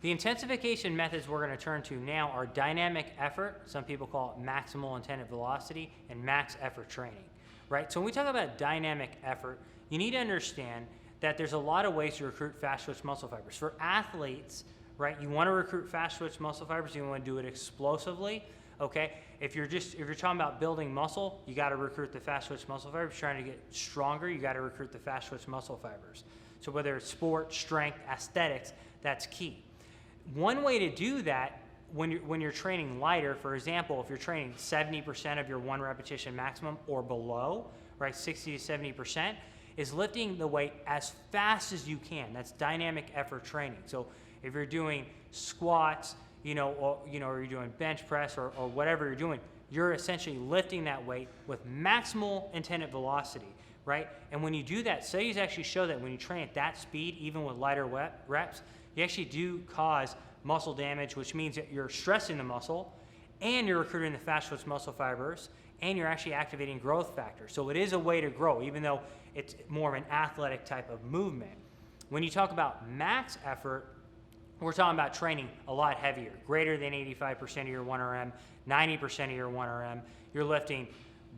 The intensification methods we're going to turn to now are dynamic effort, some people call it maximal intended velocity, and max effort training, right? So when we talk about dynamic effort, you need to understand that there's a lot of ways to recruit fast twitch muscle fibers. For athletes, right, you want to recruit fast twitch muscle fibers, you want to do it explosively, okay? If you're talking about building muscle, you got to recruit the fast twitch muscle fibers. Trying to get stronger, you got to recruit the fast twitch muscle fibers. So whether it's sport, strength, aesthetics, that's key. One way to do that when you're training lighter, for example, if you're training 70% of your one repetition maximum or below, right, 60 to 70%, is lifting the weight as fast as you can. That's dynamic effort training. So if you're doing squats, or you're doing bench press or whatever you're doing, you're essentially lifting that weight with maximal intended velocity, right? And when you do that, studies actually show that when you train at that speed, even with lighter reps, you actually do cause muscle damage, which means that you're stressing the muscle and you're recruiting the fast twitch muscle fibers and you're actually activating growth factors. So it is a way to grow, even though it's more of an athletic type of movement. When you talk about max effort, we're talking about training a lot heavier, greater than 85% of your 1RM, 90% of your 1RM. You're lifting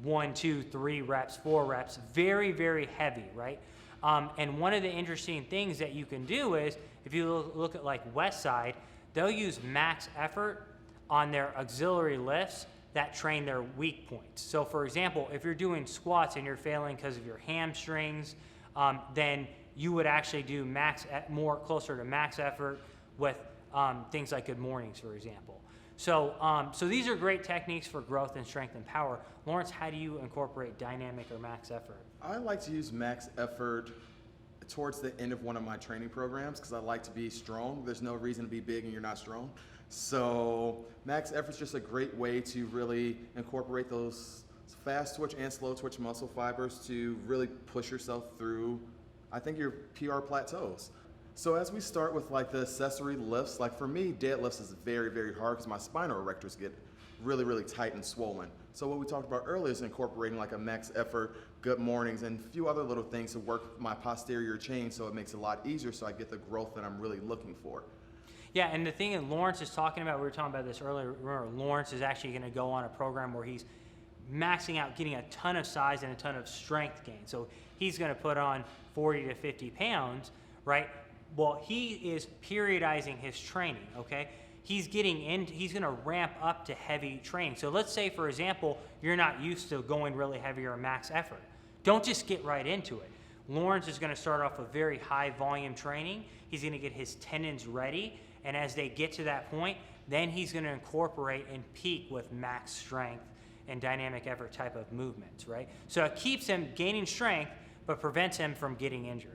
1, 2, 3 reps, 4 reps, very, very heavy, right? And one of the interesting things that you can do is, if you look at like Westside, they'll use max effort on their auxiliary lifts that train their weak points. So for example, if you're doing squats and you're failing because of your hamstrings, then you would actually do more closer to max effort with things like good mornings, for example. So these are great techniques for growth and strength and power. Lawrence, how do you incorporate dynamic or max effort? I like to use max effort towards the end of one of my training programs because I like to be strong. There's no reason to be big and you're not strong. So max effort is just a great way to really incorporate those fast twitch and slow twitch muscle fibers to really push yourself through, I think, your PR plateaus. So as we start with like the accessory lifts, like for me, deadlifts is very, very hard because my spinal erectors get really, really tight and swollen. So what we talked about earlier is incorporating like a max effort, good mornings, and a few other little things to work my posterior chain so it makes it a lot easier so I get the growth that I'm really looking for. Yeah, and the thing that Lawrence is talking about, we were talking about this earlier, remember, Lawrence is actually going to go on a program where he's maxing out, getting a ton of size and a ton of strength gain. So he's going to put on 40 to 50 pounds, right? Well, he is periodizing his training, okay? He's going to ramp up to heavy training. So let's say, for example, you're not used to going really heavy or max effort. Don't just get right into it. Lawrence is going to start off with very high volume training. He's going to get his tendons ready. And as they get to that point, then he's going to incorporate and peak with max strength and dynamic effort type of movements, right? So it keeps him gaining strength, but prevents him from getting injured.